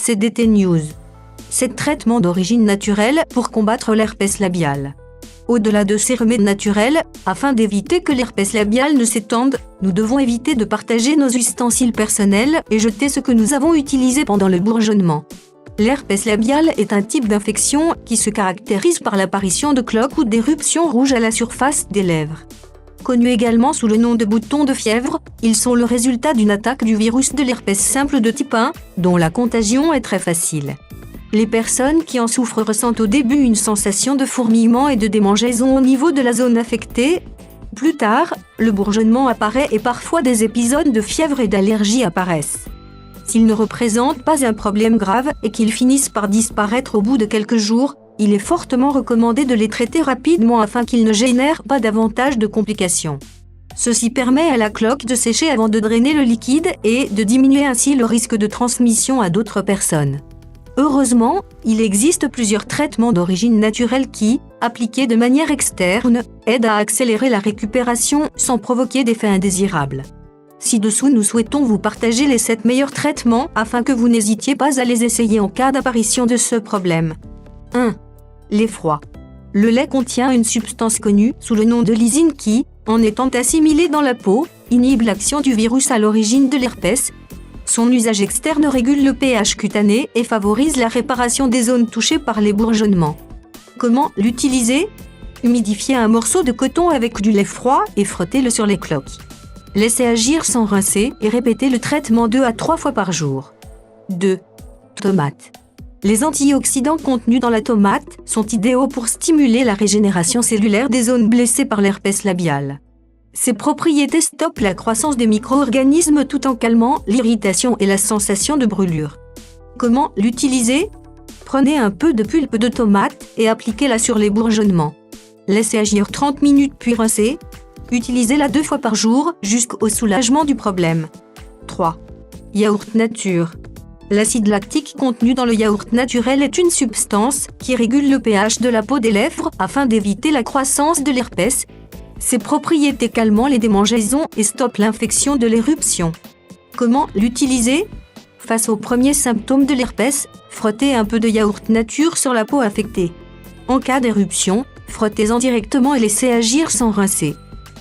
CDT News. C'est traitement d'origine naturelle pour combattre l'herpès labial. Au-delà de ces remèdes naturels, afin d'éviter que l'herpès labial ne s'étende, nous devons éviter de partager nos ustensiles personnels et jeter ce que nous avons utilisé pendant le bourgeonnement. L'herpès labial est un type d'infection qui se caractérise par l'apparition de cloques ou d'éruptions rouges à la surface des lèvres. Connus également sous le nom de boutons de fièvre, ils sont le résultat d'une attaque du virus de l'herpès simple de type 1, dont la contagion est très facile. Les personnes qui en souffrent ressentent au début une sensation de fourmillement et de démangeaison au niveau de la zone affectée. Plus tard, le bourgeonnement apparaît et parfois des épisodes de fièvre et d'allergie apparaissent. S'ils ne représentent pas un problème grave et qu'ils finissent par disparaître au bout de quelques jours, il est fortement recommandé de les traiter rapidement afin qu'ils ne génèrent pas davantage de complications. Ceci permet à la cloque de sécher avant de drainer le liquide et de diminuer ainsi le risque de transmission à d'autres personnes. Heureusement, il existe plusieurs traitements d'origine naturelle qui, appliqués de manière externe, aident à accélérer la récupération sans provoquer d'effets indésirables. Ci-dessous, nous souhaitons vous partager les 7 meilleurs traitements afin que vous n'hésitiez pas à les essayer en cas d'apparition de ce problème. 1. L'effroi. Le lait contient une substance connue sous le nom de lysine qui, en étant assimilée dans la peau, inhibe l'action du virus à l'origine de l'herpès. Son usage externe régule le pH cutané et favorise la réparation des zones touchées par les bourgeonnements. Comment l'utiliser ? Humidifiez un morceau de coton avec du lait froid et frottez-le sur les cloques. Laissez agir sans rincer et répétez le traitement 2 à 3 fois par jour. 2. Tomate. Les antioxydants contenus dans la tomate sont idéaux pour stimuler la régénération cellulaire des zones blessées par l'herpès labial. Ces propriétés stoppent la croissance des micro-organismes tout en calmant l'irritation et la sensation de brûlure. Comment l'utiliser ? Prenez un peu de pulpe de tomate et appliquez-la sur les bourgeonnements. Laissez agir 30 minutes puis rincez. Utilisez-la 2 fois par jour jusqu'au soulagement du problème. 3. Yaourt nature. L'acide lactique contenu dans le yaourt naturel est une substance qui régule le pH de la peau des lèvres afin d'éviter la croissance de l'herpès. Ses propriétés calmant les démangeaisons et stoppent l'infection de l'éruption. Comment l'utiliser ? Face aux premiers symptômes de l'herpès, frottez un peu de yaourt nature sur la peau affectée. En cas d'éruption, frottez-en directement et laissez agir sans rincer.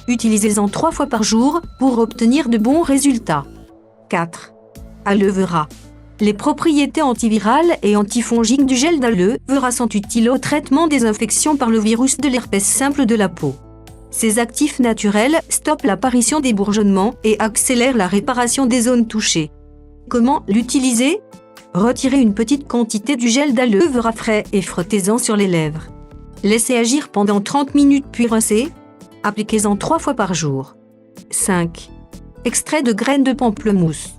Utilisez-en 3 fois par jour pour obtenir de bons résultats. 4. Aloe vera. Les propriétés antivirales et antifongiques du gel d'aloe vera sont utiles au traitement des infections par le virus de l'herpès simple de la peau. Ces actifs naturels stoppent l'apparition des bourgeonnements et accélèrent la réparation des zones touchées. Comment l'utiliser ? Retirez une petite quantité du gel d'aloe vera frais et frottez-en sur les lèvres. Laissez agir pendant 30 minutes puis rincez. Appliquez-en 3 fois par jour. 5. Extrait de graines de pamplemousse.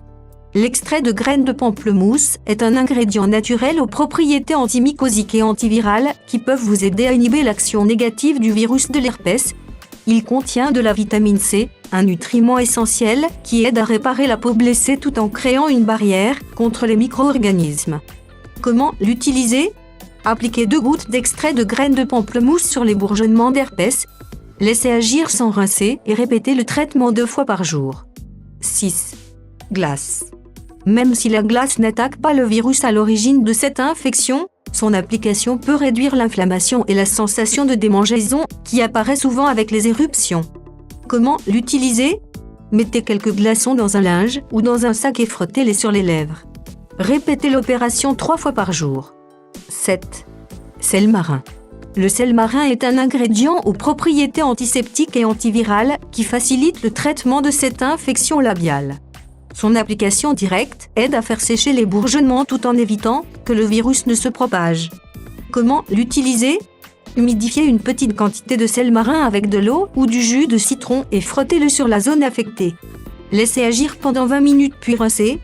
L'extrait de graines de pamplemousse est un ingrédient naturel aux propriétés antimycosiques et antivirales qui peuvent vous aider à inhiber l'action négative du virus de l'herpès. Il contient de la vitamine C, un nutriment essentiel qui aide à réparer la peau blessée tout en créant une barrière contre les micro-organismes. Comment l'utiliser ? Appliquez 2 gouttes d'extrait de graines de pamplemousse sur les bourgeonnements d'herpès. Laissez agir sans rincer et répétez le traitement 2 fois par jour. 6. Glace. Même si la glace n'attaque pas le virus à l'origine de cette infection, son application peut réduire l'inflammation et la sensation de démangeaison qui apparaît souvent avec les éruptions. Comment l'utiliser ? Mettez quelques glaçons dans un linge ou dans un sac et frottez-les sur les lèvres. Répétez l'opération 3 fois par jour. 7. Sel marin. Le sel marin est un ingrédient aux propriétés antiseptiques et antivirales qui facilite le traitement de cette infection labiale. Son application directe aide à faire sécher les bourgeonnements tout en évitant que le virus ne se propage. Comment l'utiliser ? Humidifiez une petite quantité de sel marin avec de l'eau ou du jus de citron et frottez-le sur la zone affectée. Laissez agir pendant 20 minutes puis rincez.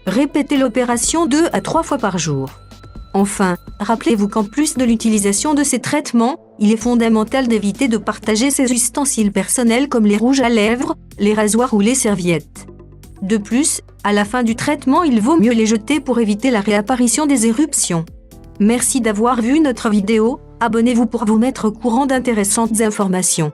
Répétez l'opération 2 à 3 fois par jour. Enfin, rappelez-vous qu'en plus de l'utilisation de ces traitements, il est fondamental d'éviter de partager ses ustensiles personnels comme les rouges à lèvres, les rasoirs ou les serviettes. De plus, à la fin du traitement, il vaut mieux les jeter pour éviter la réapparition des éruptions. Merci d'avoir vu notre vidéo, abonnez-vous pour vous mettre au courant d'intéressantes informations.